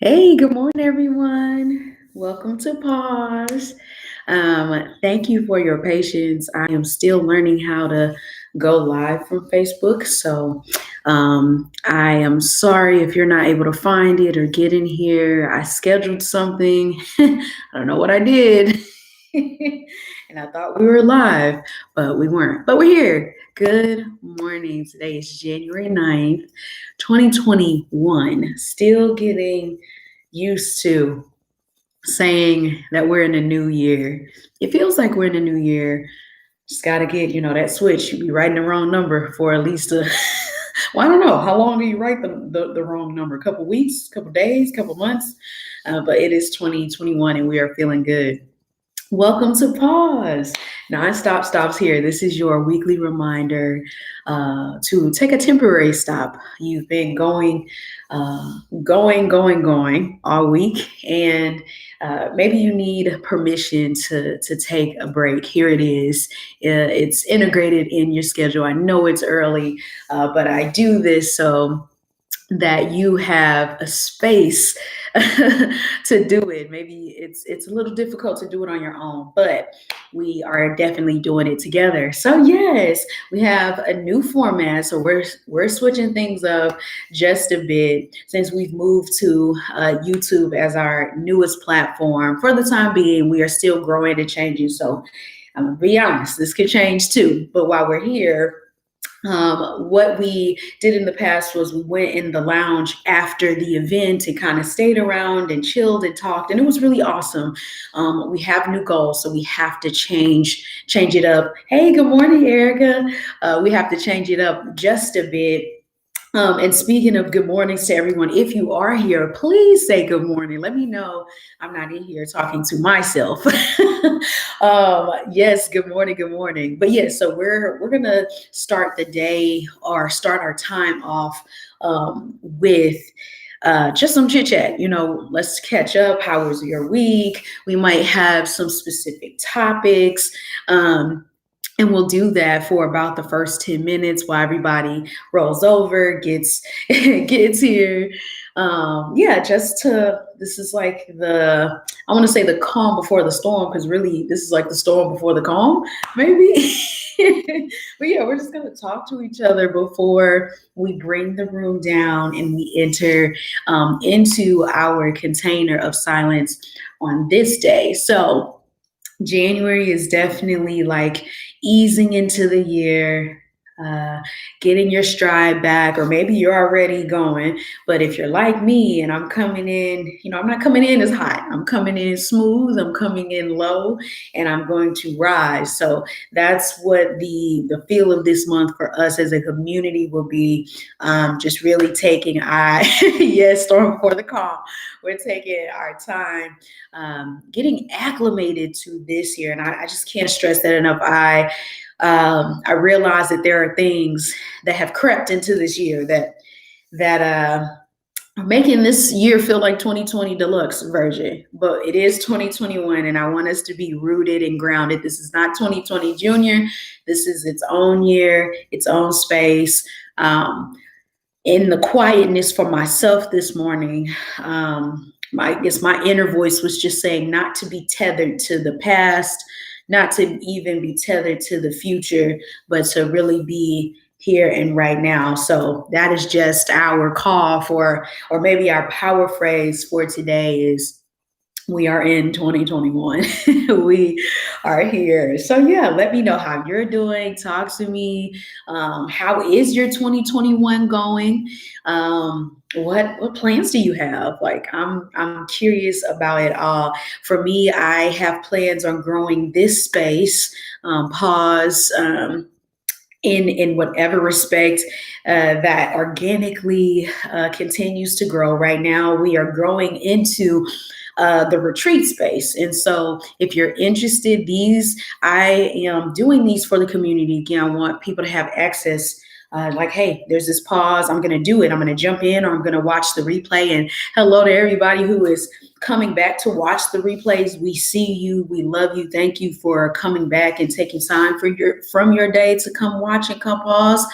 Hey, good morning, everyone. Welcome to Pause. Thank you for your patience. I am still learning how to go live from Facebook. I am sorry if you're not able to find it or get in here. I scheduled something. I don't know what I did. And I thought we were live, but we weren't. But we're here. Good morning. Today is January 9th, 2021. Still getting used to saying that we're in a new year. It feels like we're in a new year. Just got to get, that switch. You be writing the wrong number for at least well, I don't know. How long do you write the wrong number? A couple weeks, couple days, couple months? But it is 2021 and we are feeling good. Welcome to Pause. Nonstop stops here. This is your weekly reminder to take a temporary stop. You've been going all week, and maybe you need permission to take a break. Here it is. It's integrated in your schedule. I know it's early, but I do this so that you have a space to do it. Maybe it's a little difficult to do it on your own, but we are definitely doing it together. So yes, we have a new format. So we're switching things up just a bit since we've moved to YouTube as our newest platform. For the time being, we are still growing and changing. So I'm gonna be honest, this could change too. But while we're here, what we did in the past was we went in the lounge after the event and kind of stayed around and chilled and talked, and it was really awesome. We have new goals, so we have to change it up. Hey, good morning, Erica. We have to change it up just a bit. And speaking of good mornings to everyone, if you are here, please say good morning. Let me know I'm not in here talking to myself. Yes, good morning, good morning. But yes, so we're gonna start the day or start our time off with just some chit chat. Let's catch up. How was your week? We might have some specific topics. And we'll do that for about the first 10 minutes while everybody rolls over, gets here. Yeah, this is like I want to say the calm before the storm, because really this is like the storm before the calm, maybe. But yeah, we're just going to talk to each other before we bring the room down and we enter into our container of silence on this day. So, January is definitely like easing into the year, uh, getting your stride back, or maybe you're already going. But if you're like me and I'm coming in, I'm not coming in as hot. I'm coming in smooth. I'm coming in low, and I'm going to rise. So that's what the feel of this month for us as a community will be. Just really taking yes, storm before the calm. We're taking our time getting acclimated to this year. And I just can't stress that enough. I realize that there are things that have crept into this year that are making this year feel like 2020 deluxe version, but it is 2021, and I want us to be rooted and grounded. This is not 2020 junior. This is its own year, its own space. In the quietness for myself this morning, I guess my inner voice was just saying not to be tethered to the past, not to even be tethered to the future, but to really be here and right now. So that is just our call for, or maybe our power phrase for today is, we are in 2021. We are here. So yeah, let me know how you're doing. Talk to me. How is your 2021 going? What plans do you have? Like I'm curious about it all. For me, I have plans on growing this space. Pause. In whatever respect that organically continues to grow. Right now, we are growing into the retreat space. And so if you're interested, I am doing these for the community. Again, I want people to have access. Like, hey, there's this pause. I'm going to do it. I'm going to jump in, or I'm going to watch the replay. And hello to everybody who is coming back to watch the replays. We see you. We love you. Thank you for coming back and taking time from your day to come watch and come pause.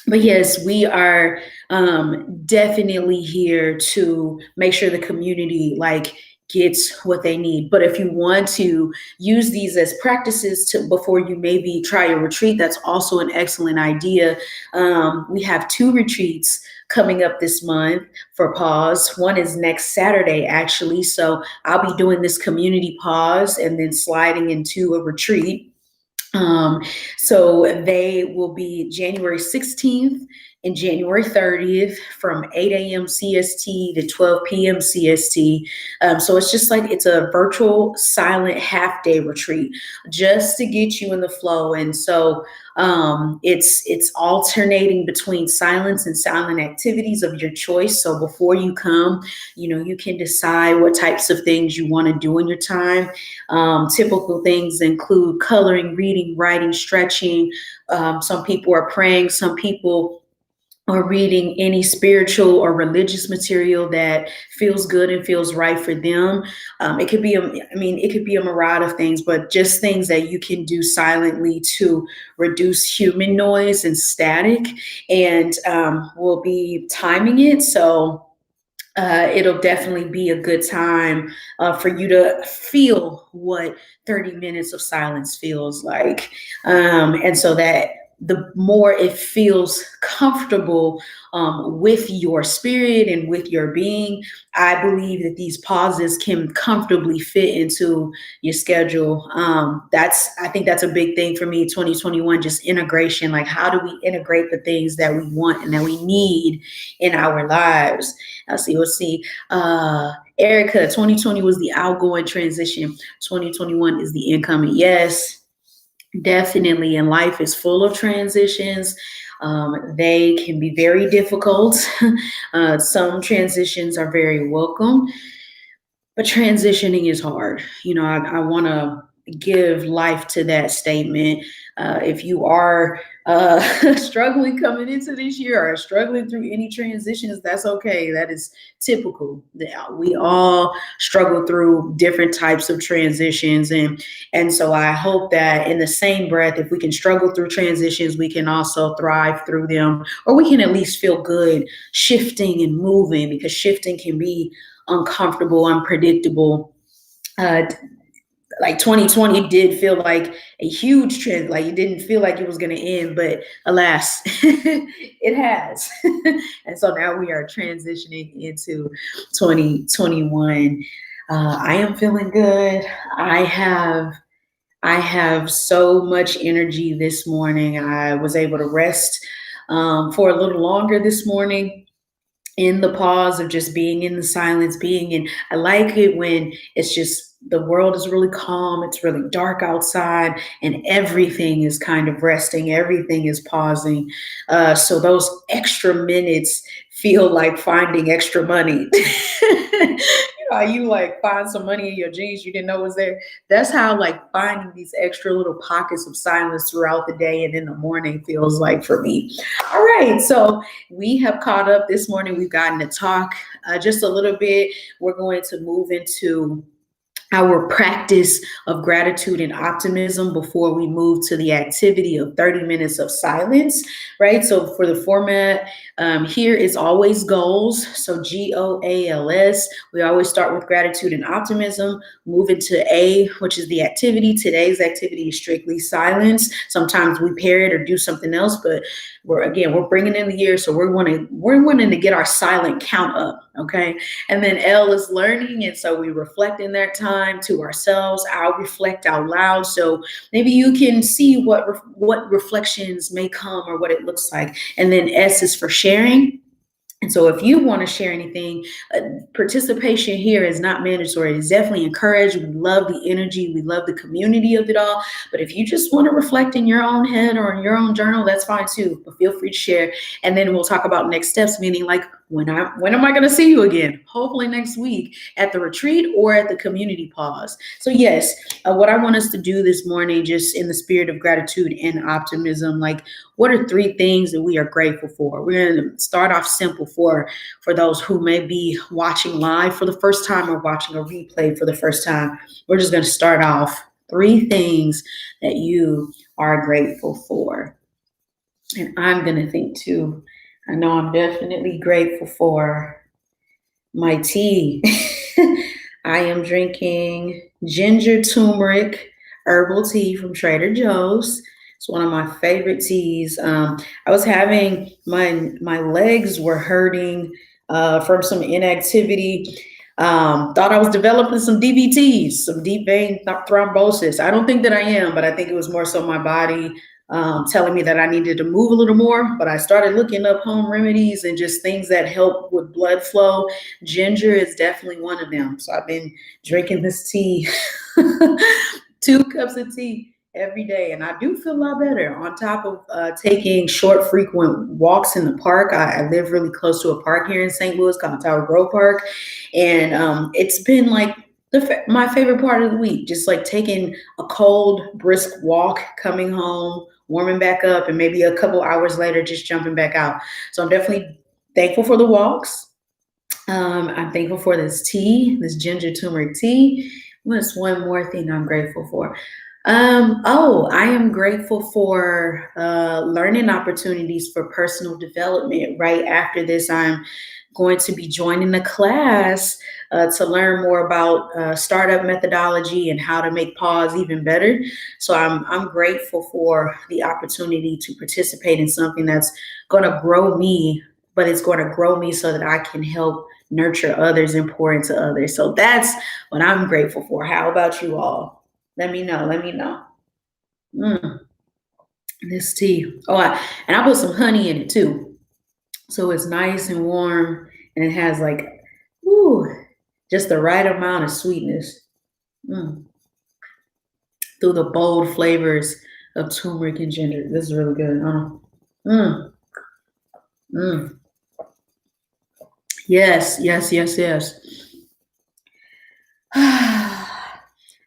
But yes, we are definitely here to make sure the community like gets what they need. But if you want to use these as practices to before you maybe try a retreat, that's also an excellent idea. We have two retreats coming up this month for pause. One is next Saturday, actually. So I'll be doing this community pause and then sliding into a retreat. um, so they will be January 16th and January 30th from 8 a.m. CST to 12 p.m. CST. So it's just like it's a virtual silent half day retreat just to get you in the flow. And so it's alternating between silence and silent activities of your choice. So before you come, you can decide what types of things you want to do in your time. Typical things include coloring, reading, writing, stretching. Some people are praying, some people are reading any spiritual or religious material that feels good and feels right for them. It could be, it could be a myriad of things, but just things that you can do silently to reduce human noise and static. And we'll be timing it. So it'll definitely be a good time for you to feel what 30 minutes of silence feels like. And so that the more it feels comfortable with your spirit and with your being, I believe that these pauses can comfortably fit into your schedule. I think that's a big thing for me, 2021, just integration. Like, how do we integrate the things that we want and that we need in our lives? Let's see. Erica, 2020 was the outgoing transition. 2021 is the incoming. Yes, definitely. And life is full of transitions. They can be very difficult. Some transitions are very welcome, but transitioning is hard. I want to give life to that statement. If you are struggling coming into this year or struggling through any transitions, that's okay. That is typical. We all struggle through different types of transitions, and so I hope that in the same breath, if we can struggle through transitions, we can also thrive through them, or we can at least feel good shifting and moving, because shifting can be uncomfortable, unpredictable. Uh, like 2020 did feel like a huge trend. Like it didn't feel like it was going to end, but alas, it has. And so now we are transitioning into 2021. I am feeling good. I have I have so much energy this morning. I was able to rest for a little longer this morning in the pause of just being in the silence, being in. I like it when it's just the world is really calm, it's really dark outside, and everything is kind of resting, everything is pausing. So those extra minutes feel like finding extra money. You like find some money in your jeans you didn't know was there. That's how like finding these extra little pockets of silence throughout the day and in the morning feels like for me. All right, so we have caught up this morning. We've gotten to talk just a little bit. We're going to move into our practice of gratitude and optimism before we move to the activity of 30 minutes of silence, right? So for the format, here is always goals. So GOALS. We always start with gratitude and optimism, move into A, which is the activity. Today's activity is strictly silence. Sometimes we pair it or do something else, but we're bringing in the year, so we're wanting to get our silent count up, okay? And then L is learning, and so we reflect in that time to ourselves. I'll reflect out loud, so maybe you can see what reflections may come or what it looks like. And then S is for sharing. And so if you want to share anything, participation here is not mandatory. It's definitely encouraged. We love the energy. We love the community of it all. But if you just want to reflect in your own head or in your own journal, that's fine too. But feel free to share. And then we'll talk about next steps, meaning like when am I going to see you again? Hopefully next week at the retreat or at the community pause. So yes, what I want us to do this morning, just in the spirit of gratitude and optimism, like what are three things that we are grateful for? We're going to start off simple for those who may be watching live for the first time or watching a replay for the first time. We're just going to start off three things that you are grateful for. And I'm going to think too. I know I'm definitely grateful for my tea. I am drinking ginger turmeric herbal tea from Trader Joe's. It's one of my favorite teas. I was having my legs were hurting from some inactivity. Thought I was developing some DVTs, some deep vein thrombosis. I don't think that I am, but I think it was more so my body telling me that I needed to move a little more. But I started looking up home remedies and just things that help with blood flow. Ginger is definitely one of them. So I've been drinking this tea, 2 cups of tea every day, and I do feel a lot better. On top of taking short, frequent walks in the park, I live really close to a park here in St. Louis called Tower Grove Park, and it's been like my favorite part of the week. Just like taking a cold, brisk walk, coming home, warming back up, and maybe a couple hours later, just jumping back out. So I'm definitely thankful for the walks. I'm thankful for this tea, this ginger turmeric tea. What's one more thing I'm grateful for? Oh, I am grateful for learning opportunities for personal development. Right after this, I'm going to be joining a class to learn more about startup methodology and how to make pause even better. So I'm grateful for the opportunity to participate in something that's going to grow me, but it's going to grow me so that I can help nurture others and pour into others. So that's what I'm grateful for. How about you all? Let me know. Let me know. Mm, this tea. And I put some honey in it too. So it's nice and warm and it has like, ooh, just the right amount of sweetness. Mm, through the bold flavors of turmeric and ginger. This is really good. Mm, mm. Yes, yes, yes, yes.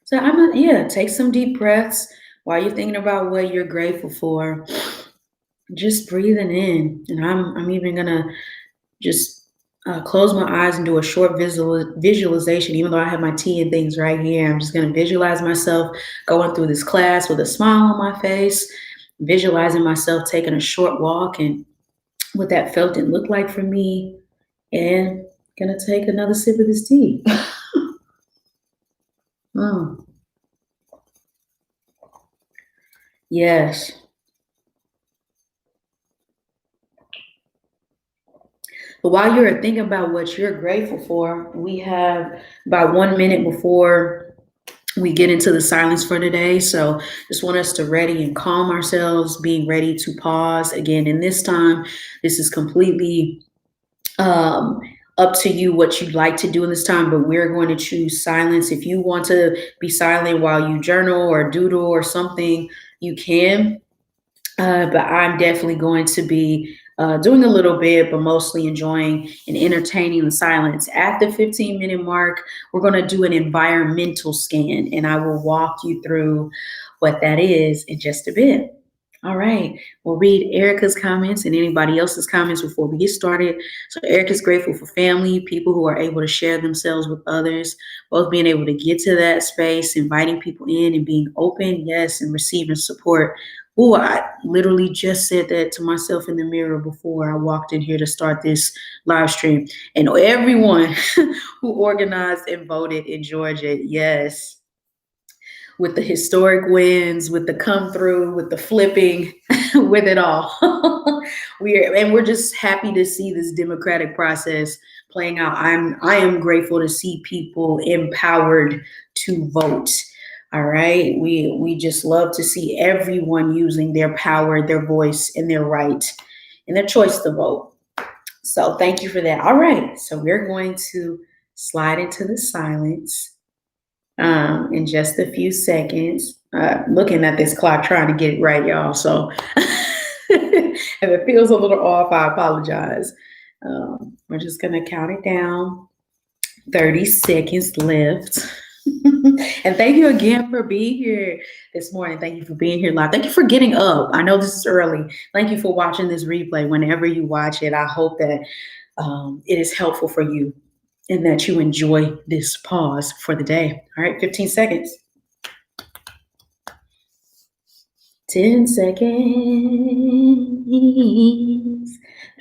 So I'm gonna, yeah, take some deep breaths while you're thinking about what you're grateful for. Just breathing in, and I'm even gonna just close my eyes and do a short visualization. Even though I have my tea and things right here, I'm just gonna visualize myself going through this class with a smile on my face, visualizing myself taking a short walk and what that felt and looked like for me, and gonna take another sip of this tea. Mm, yes. But while you're thinking about what you're grateful for, we have about 1 minute before we get into the silence for today. So just want us to ready and calm ourselves, being ready to pause. Again, in this time, this is completely um, up to you what you'd like to do in this time, but we're going to choose silence. If you want to be silent while you journal or doodle or something, you can. But I'm definitely going to be doing a little bit, but mostly enjoying and entertaining the silence. At the 15-minute mark, we're going to do an environmental scan, and I will walk you through what that is in just a bit. All right, we'll read Erica's comments and anybody else's comments before we get started. So, Erica's grateful for family, people who are able to share themselves with others, both being able to get to that space, inviting people in and being open, yes, and receiving support. Oh, I literally just said that to myself in the mirror before I walked in here to start this live stream. And everyone who organized and voted in Georgia, yes, with the historic wins, with the come through, with the flipping, with it all. We're just happy to see this democratic process playing out. I am grateful to see people empowered to vote. All right. We just love to see everyone using their power, their voice, and their right and their choice to vote. So thank you for that. All right. So we're going to slide into the silence in just a few seconds. Looking at this clock, trying to get it right, y'all. So if it feels a little off, I apologize. We're just going to count it down. 30 seconds left. And thank you again for being here this morning. Thank you for being here live. Thank you for getting up. I know this is early. Thank you for watching this replay. Whenever you watch it, I hope that it is helpful for you and that you enjoy this pause for the day. All right, 15 seconds. 10 seconds.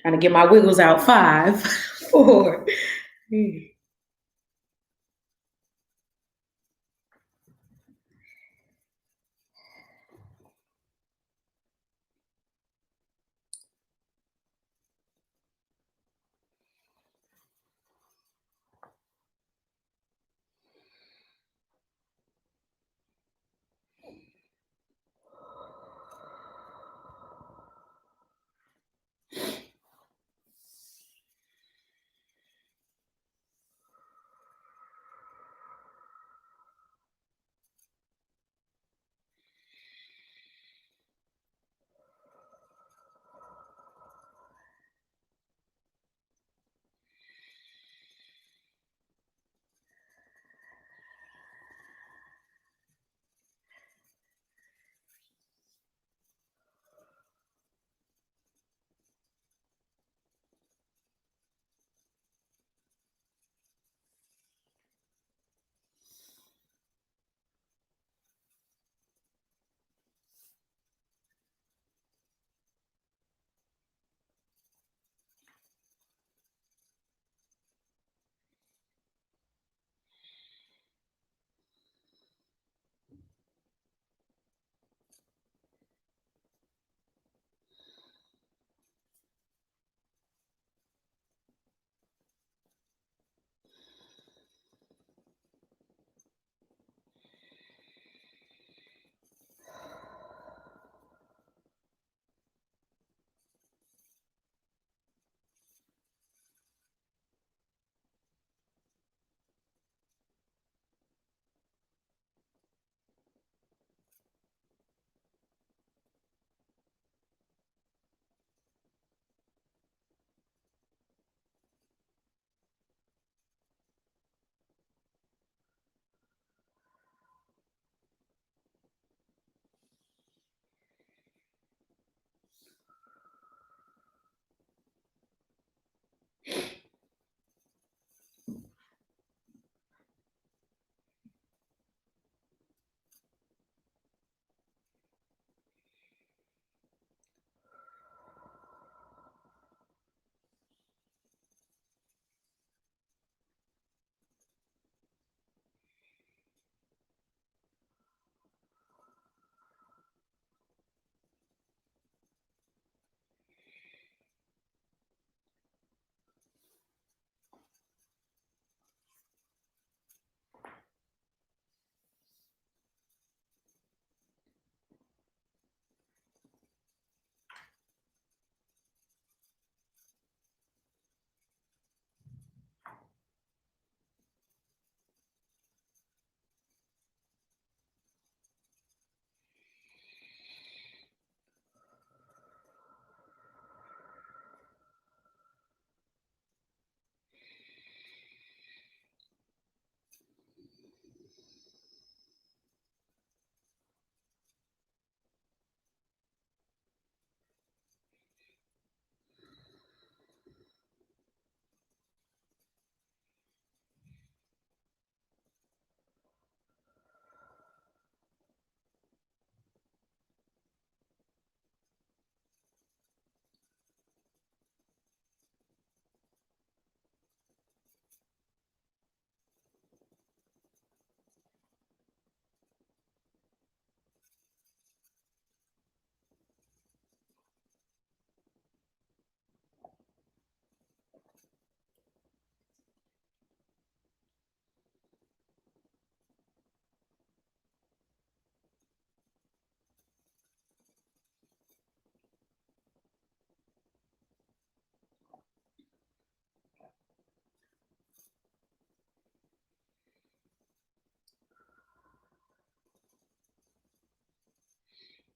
Trying to get my wiggles out. 5, 4, 3.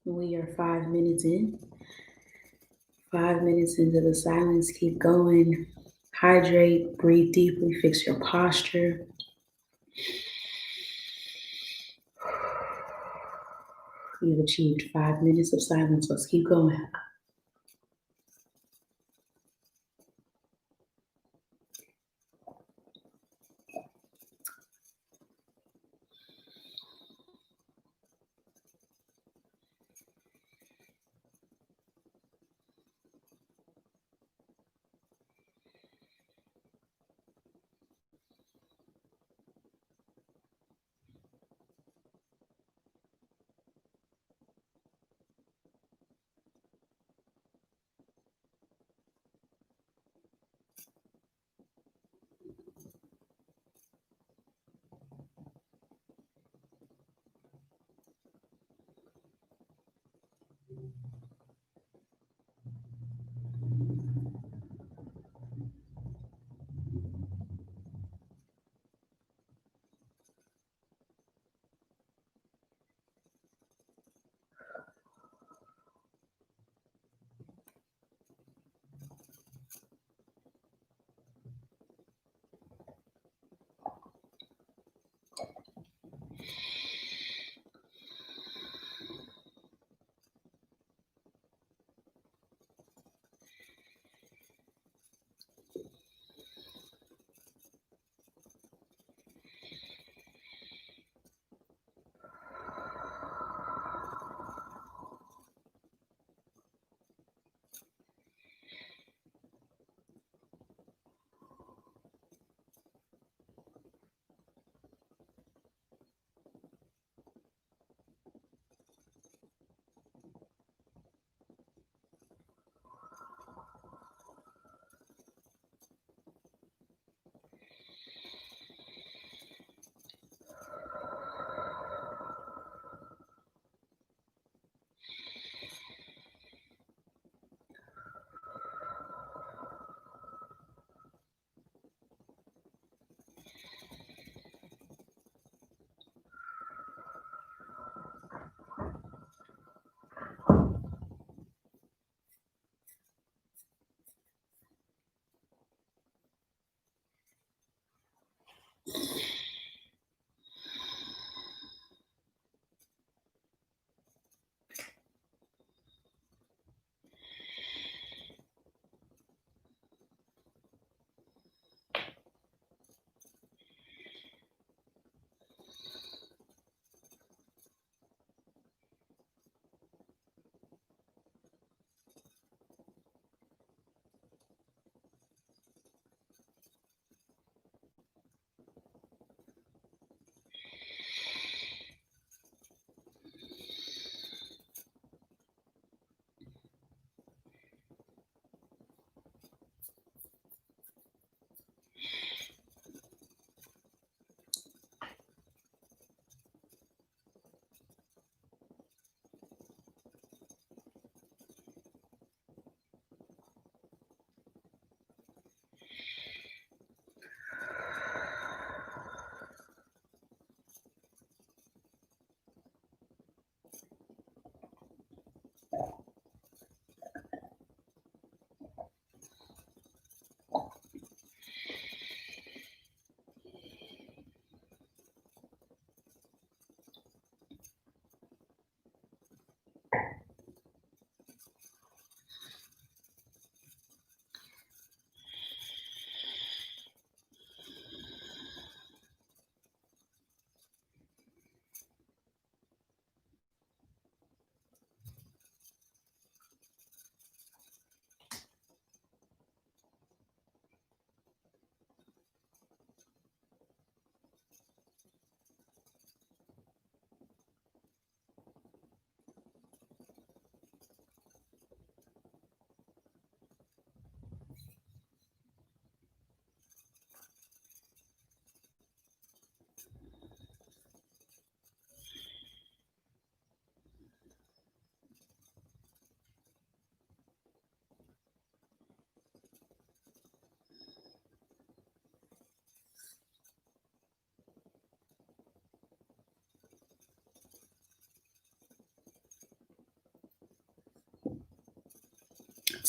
We are 5 minutes in. 5 minutes into the silence. Keep going. Hydrate, breathe deeply, fix your posture. You've achieved 5 minutes of silence. Let's keep going.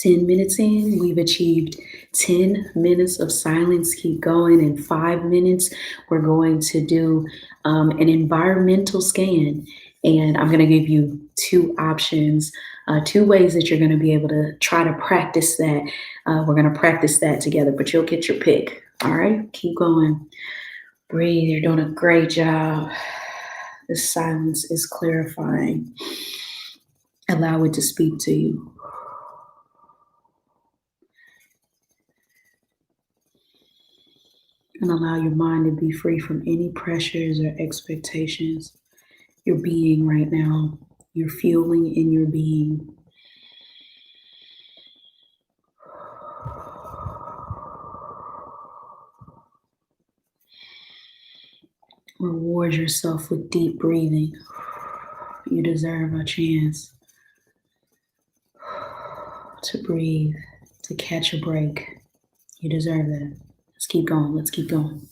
10 minutes in, we've achieved 10 minutes of silence. Keep going. In 5 minutes, we're going to do an environmental scan. And I'm going to give you two options, two ways that you're going to be able to try to practice that. We're going to practice that together, but you'll get your pick. All right, keep going. Breathe. You're doing a great job. The silence is clarifying. Allow it to speak to you. And allow your mind to be free from any pressures or expectations. You're being right now. You're fueling in your being. Reward yourself with deep breathing. You deserve a chance to breathe, to catch a break. You deserve that. Let's keep going. Let's keep going.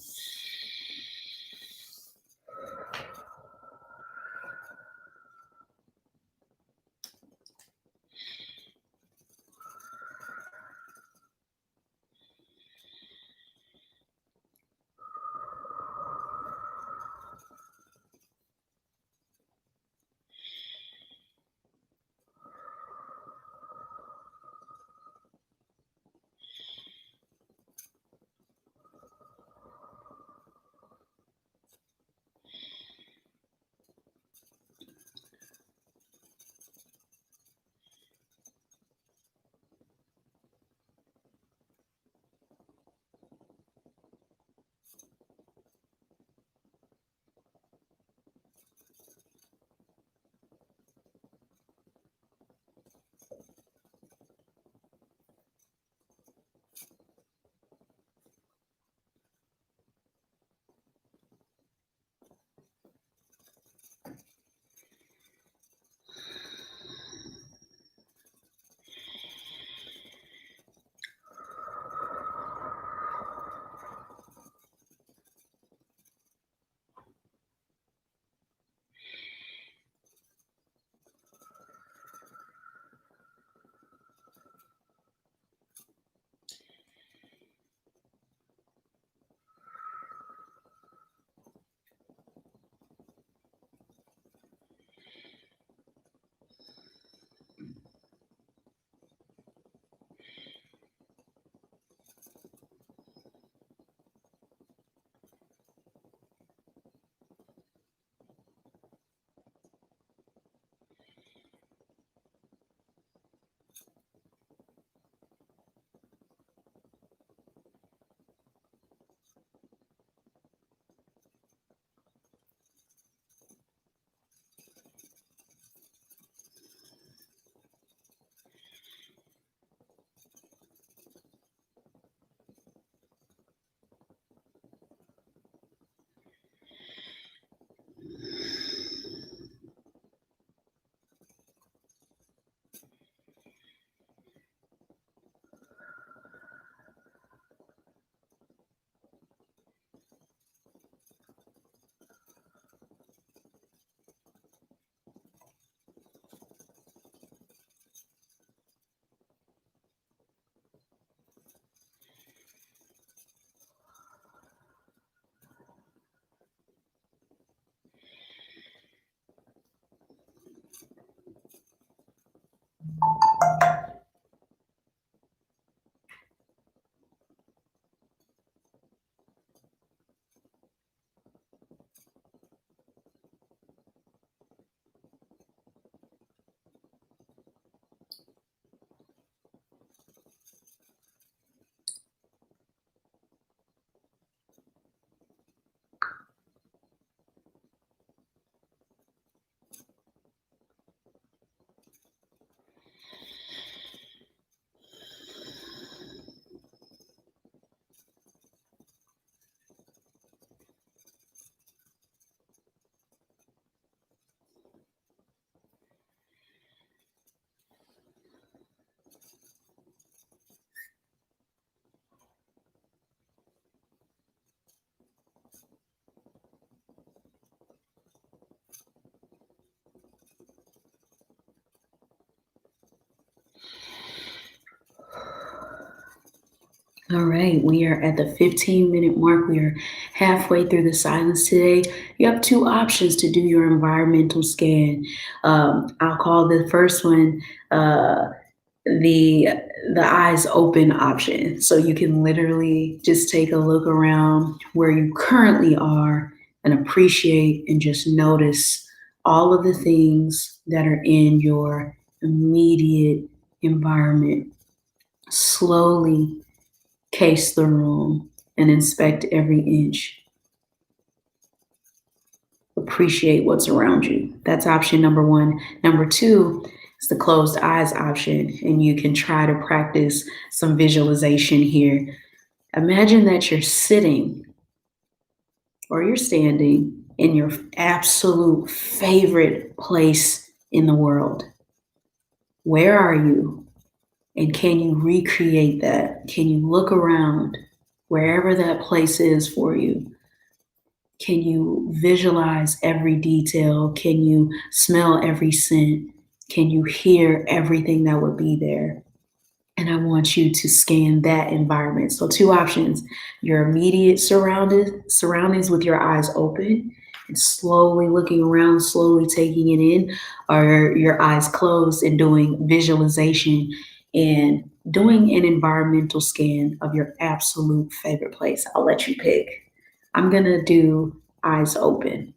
All right, we are at the 15-minute mark. We are halfway through the silence today. You have two options to do your environmental scan. I'll call the first one uh, the the eyes open option. So you can literally just take a look around where you currently are and appreciate and just notice all of the things that are in your immediate environment. Slowly case the room and inspect every inch. Appreciate what's around you. That's option number one. Number two is the closed eyes option, and you can try to practice some visualization here. Imagine that you're sitting or you're standing in your absolute favorite place in the world. Where are you? And can you recreate that? Can you look around wherever that place is for you? Can you visualize every detail? Can you smell every scent? Can you hear everything that would be there? And I want you to scan that environment. So two options: your immediate surroundings with your eyes open and slowly looking around, slowly taking it in, or your eyes closed and doing visualization and doing an environmental scan of your absolute favorite place. I'll let you pick. I'm gonna do eyes open.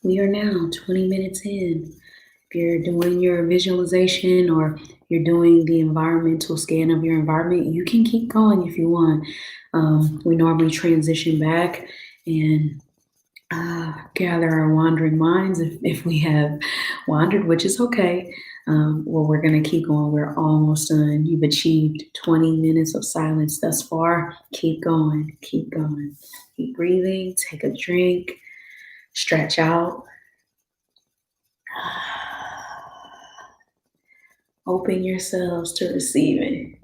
We are now 20 minutes in. If you're doing your visualization or you're doing the environmental scan of your environment, you can keep going if you want. We normally transition back and gather our wandering minds if we have wandered, which is okay. Well, we're going to keep going. We're almost done. You've achieved 20 minutes of silence thus far. Keep going. Keep going. Keep breathing. Take a drink. Stretch out. Open yourselves to receiving.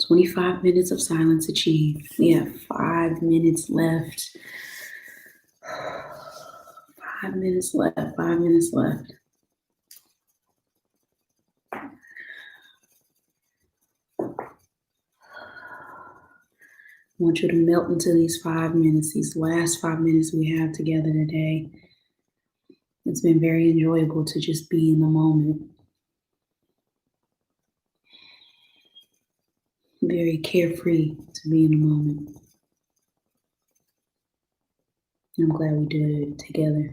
25 minutes of silence achieved. We have 5 minutes left. 5 minutes left. 5 minutes left. I want you to melt into these 5 minutes, these last 5 minutes we have together today. It's been very enjoyable to just be in the moment. Very carefree to be in the moment. I'm glad we did it together.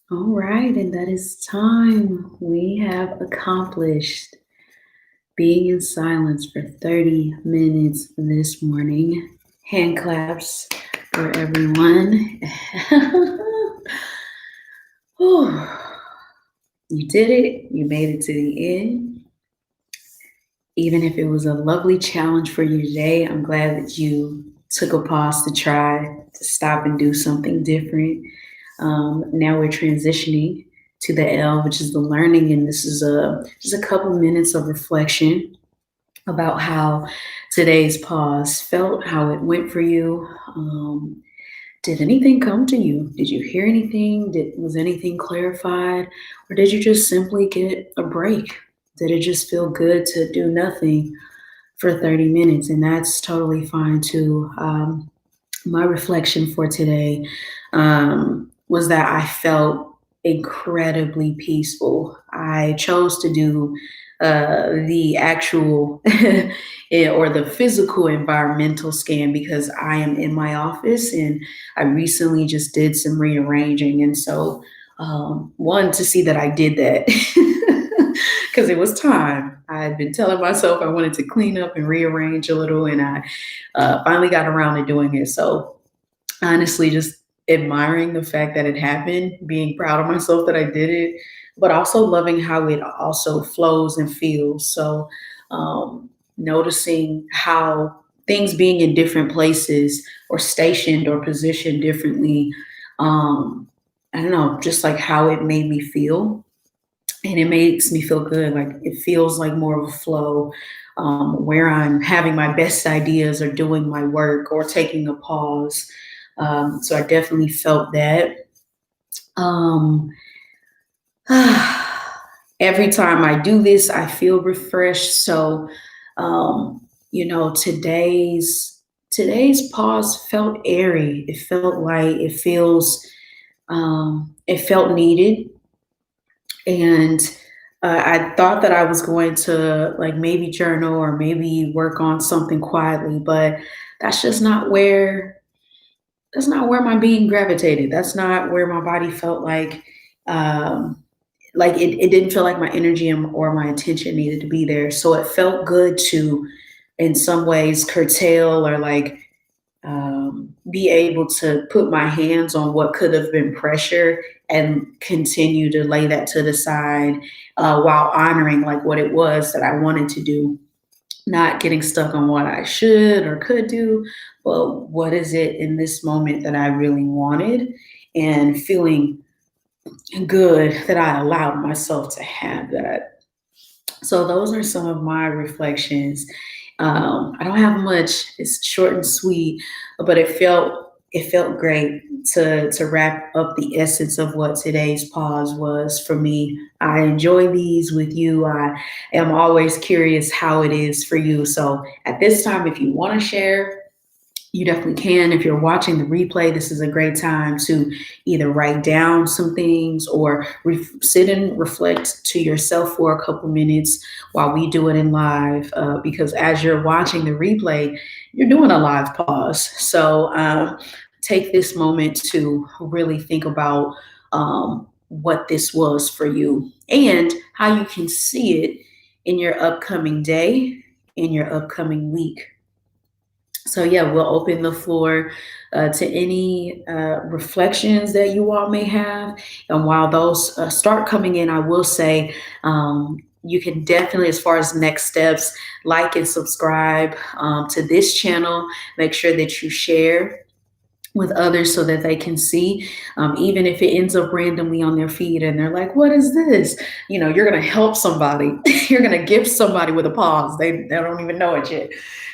All right, and that is time. We have accomplished being in silence for 30 minutes this morning. Hand claps for everyone. Whew. You did it. You made it to the end. Even if it was a lovely challenge for you today, I'm glad that you took a pause to try to stop and do something different. Now we're transitioning to the L, which is the learning, and this is a just a couple minutes of reflection about how today's pause felt, how it went for you. Did anything come to you? Did you hear anything? Was anything clarified? Or did you just simply get a break? Did it just feel good to do nothing for 30 minutes? And that's totally fine too. My reflection for today was that I felt incredibly peaceful. I chose to do the actual or the physical environmental scan because I am in my office and I recently just did some rearranging. And so, one, to see that I did that because it was time. I had been telling myself I wanted to clean up and rearrange a little, and I finally got around to doing it. So, honestly, just admiring the fact that it happened, being proud of myself that I did it, but also loving how it also flows and feels. So, noticing how things being in different places or stationed or positioned differently, um, I don't know, just like how it made me feel. And it makes me feel good. Like it feels like more of a flow where I'm having my best ideas or doing my work or taking a pause. So I definitely felt that. Um, every time I do this, I feel refreshed. So, today's pause felt airy. It felt light. It felt needed, and I thought that I was going to like maybe journal or maybe work on something quietly, but that's just not where that's not where my being gravitated. That's not where my body felt um, it didn't feel like my energy or my attention needed to be there. So it felt good to, in some ways, curtail or be able to put my hands on what could have been pressure and continue to lay that to the side while honoring like what it was that I wanted to do, not getting stuck on what I should or could do, but what is it in this moment that I really wanted, and feeling good that I allowed myself to have that. So those are some of my reflections. I don't have much. It's short and sweet, but it felt great to wrap up the essence of what today's pause was for me. I enjoy these with you. I am always curious how it is for you. So at this time, if you want to share, you definitely can. If you're watching the replay, this is a great time to either write down some things or sit and reflect to yourself for a couple minutes while we do it in live. Because as you're watching the replay, you're doing a live pause. So take this moment to really think about what this was for you and how you can see it in your upcoming day, in your upcoming week. So yeah, we'll open the floor to any reflections that you all may have. And while those start coming in, I will say you can definitely, as far as next steps, like and subscribe to this channel. Make sure that you share with others so that they can see, even if it ends up randomly on their feed and they're like, what is this? You're going to help somebody. You're going to gift somebody with a pause. They don't even know it yet.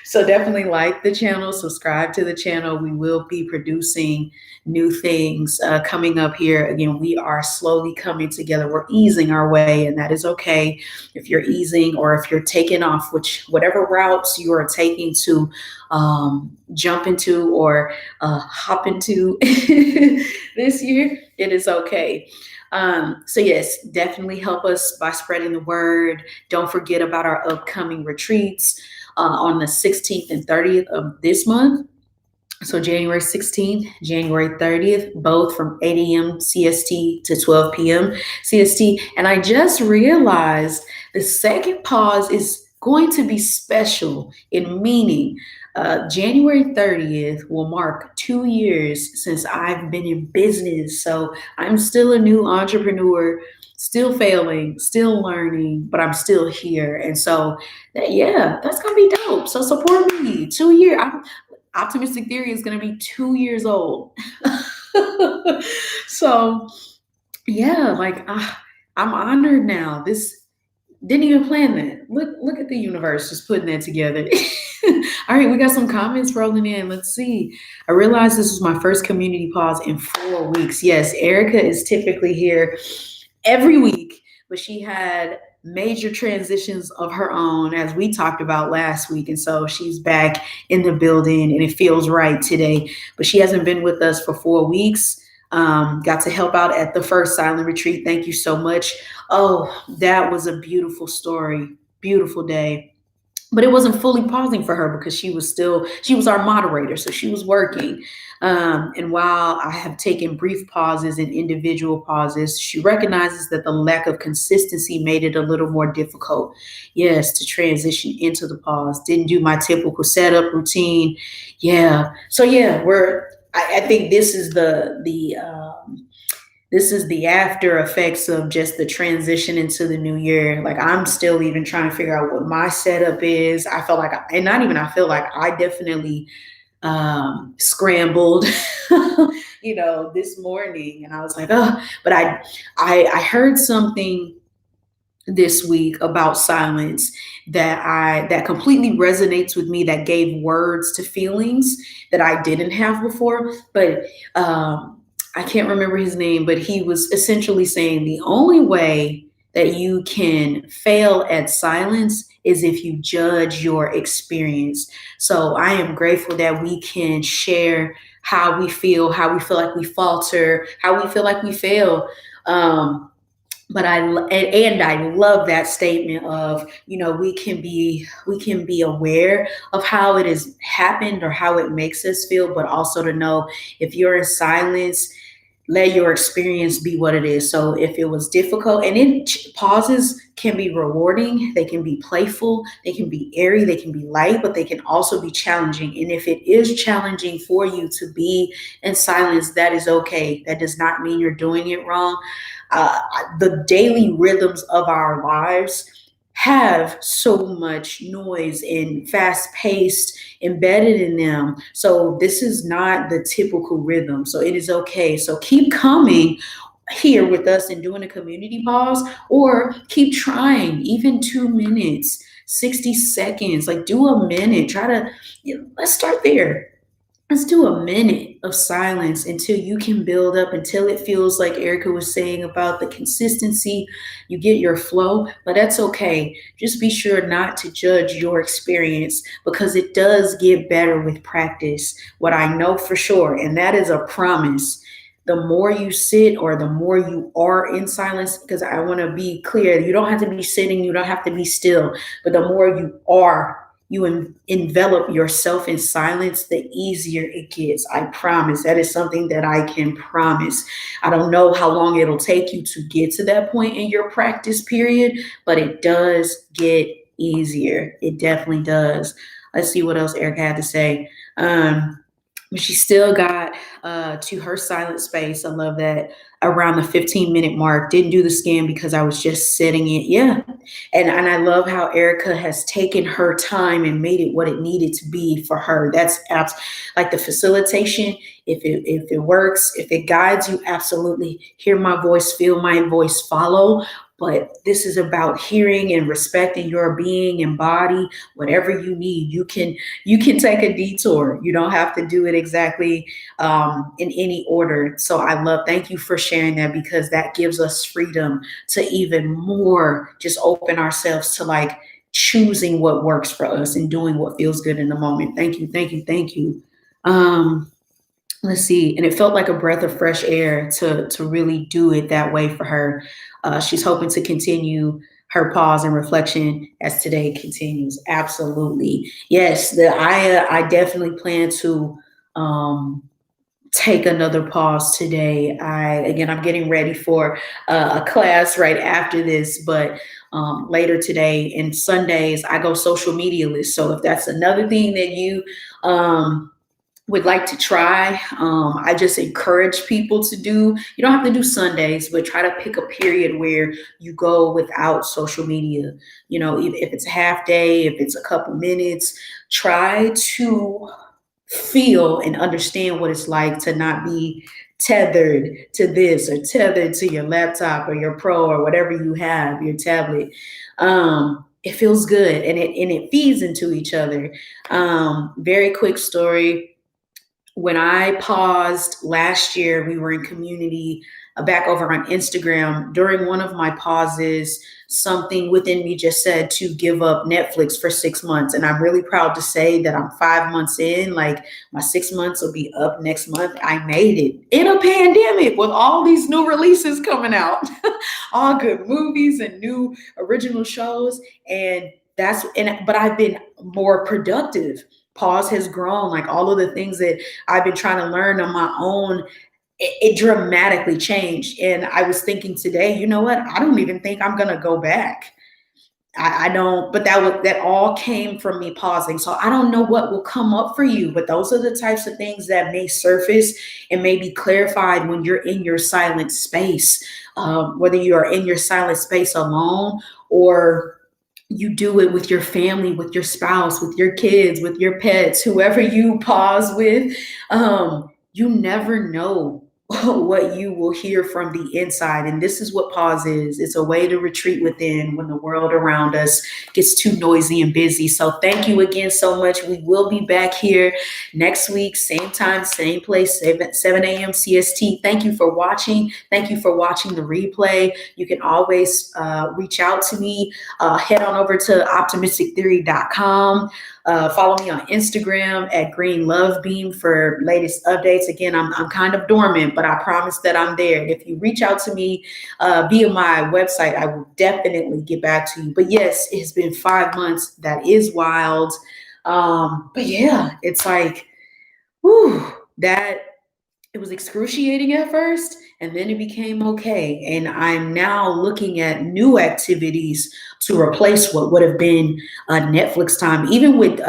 So definitely like the channel, subscribe to the channel. We will be producing new things coming up here. Again, we are slowly coming together. We're easing our way, and that is okay. If you're easing or if you're taking off, whatever routes you are taking to jump into or hop into this year, it is okay. So yes, definitely help us by spreading the word. Don't forget about our upcoming retreats on the 16th and 30th of this month. So January 16th, January 30th, both from 8 a.m. CST to 12 p.m. CST. And I just realized the second pause is going to be special in meaning. January 30th will mark 2 years since I've been in business. So I'm still a new entrepreneur, still failing, still learning, but I'm still here. And so, yeah, that's going to be dope. So support me. 2 year. Optimistic Theory is going to be 2 years old. So, yeah, like I'm honored now. This didn't even plan that. Look at the universe just putting that together. All right, we got some comments rolling in. Let's see. I realized this was my first community pause in 4 weeks. Yes, Erica is typically here every week, but she had major transitions of her own, as we talked about last week. And so she's back in the building and it feels right today. But she hasn't been with us for 4 weeks. Got to help out at the first silent retreat. Thank you so much. Oh, that was a beautiful story. Beautiful day. But it wasn't fully pausing for her because she was our moderator, so she was working. And while I have taken brief pauses and individual pauses, she recognizes that the lack of consistency made it a little more difficult, yes, to transition into the pause. Didn't do my typical setup routine. Yeah. So yeah, I think this is the after effects of just the transition into the new year. Like I'm still even trying to figure out what my setup is. I felt like, and not even I feel like, I definitely scrambled, this morning, and I was like, oh, but I heard something this week about silence that completely resonates with me, that gave words to feelings that I didn't have before. But I can't remember his name, but he was essentially saying the only way that you can fail at silence is if you judge your experience. So I am grateful that we can share how we feel like we falter, how we feel like we fail. But I love that statement of, we can be aware of how it has happened or how it makes us feel, but also to know if you're in silence, let your experience be what it is. So if it was difficult, and then pauses can be rewarding, they can be playful, they can be airy, they can be light, but they can also be challenging. And if it is challenging for you to be in silence, that is okay. That does not mean you're doing it wrong. The daily rhythms of our lives have so much noise and fast paced embedded in them. So this is not the typical rhythm. So it is okay. So keep coming here with us and doing a community pause, or keep trying, even 2 minutes, 60 seconds, like do a minute, let's start there. Let's do a minute of silence until you can build up, until it feels like Erica was saying about the consistency, you get your flow, but that's okay. Just be sure not to judge your experience, because it does get better with practice. What I know for sure, and that is a promise, the more you sit or the more you are in silence, because I want to be clear, you don't have to be sitting, you don't have to be still, but the more you envelop yourself in silence, the easier it gets. I promise. That is something that I can promise. I don't know how long it'll take you to get to that point in your practice period, but it does get easier. It definitely does. Let's see what else Erica had to say. But she still got to her silent space. I love that, around the 15-minute mark. Didn't do the scan because I was just setting it. Yeah. And I love how Erica has taken her time and made it what it needed to be for her. That's like the facilitation. If it works, if it guides you, absolutely hear my voice, feel my voice, follow. But this is about hearing and respecting your being and body. Whatever you need, you can take a detour. You don't have to do it exactly in any order. So thank you for sharing that, because that gives us freedom to even more just open ourselves to like choosing what works for us and doing what feels good in the moment. Thank you, thank you, thank you. Let's see. And it felt like a breath of fresh air to really do it that way for her. She's hoping to continue her pause and reflection as today continues. Absolutely. Yes, I definitely plan to take another pause today. I'm getting ready for a class right after this, but later today and Sundays I go social medialist. So if that's another thing that you um, would like to try, I just encourage people to do. You don't have to do Sundays, but try to pick a period where you go without social media. You know, if it's a half day, if it's a couple minutes, try to feel and understand what it's like to not be tethered to this or tethered to your laptop or your pro or whatever you have, your tablet. It feels good and it feeds into each other. Very quick story. When I paused last year, we were in community back over on Instagram. During one of my pauses, something within me just said to give up Netflix for 6 months. And I'm really proud to say that I'm 5 months in. Like my 6 months will be up next month. I made it in a pandemic with all these new releases coming out, all good movies and new original shows. But I've been more productive. Pause has grown, like all of the things that I've been trying to learn on my own, it dramatically changed. And I was thinking today, you know what? I don't even think I'm gonna go back. I don't, but that all came from me pausing. So I don't know what will come up for you, but those are the types of things that may surface and may be clarified when you're in your silent space. Whether you are in your silent space alone or you do it with your family, with your spouse, with your kids, with your pets, whoever you pause with. You never know what you will hear from the inside. And this is what pause is. It's a way to retreat within when the world around us gets too noisy and busy. So thank you again so much. We will be back here next week, same time, same place, 7 a.m. CST. Thank you for watching. Thank you for watching the replay. You can always reach out to me. Head on over to optimistictheory.com. Follow me on Instagram at Green Love Beam for latest updates. Again, I'm kind of dormant, but I promise that I'm there. And if you reach out to me via my website, I will definitely get back to you. But yes, it's been 5 months. That is wild. But yeah, it's like, whew, that it was excruciating at first, and then it became okay. And I'm now looking at new activities to replace what would have been Netflix time, even with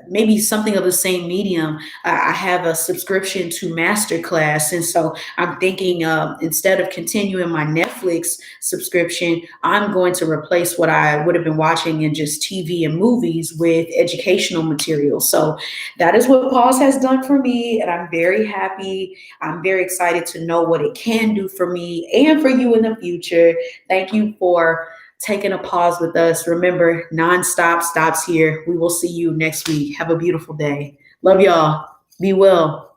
maybe something of the same medium. I have a subscription to Masterclass. And so I'm thinking instead of continuing my Netflix subscription, I'm going to replace what I would have been watching in just TV and movies with educational material. So that is what pause has done for me. And I'm very happy. I'm very excited to know what it can do for me and for you in the future. Thank you for taking a pause with us. Remember, nonstop stops here. We will see you next week. Have a beautiful day. Love y'all. Be well.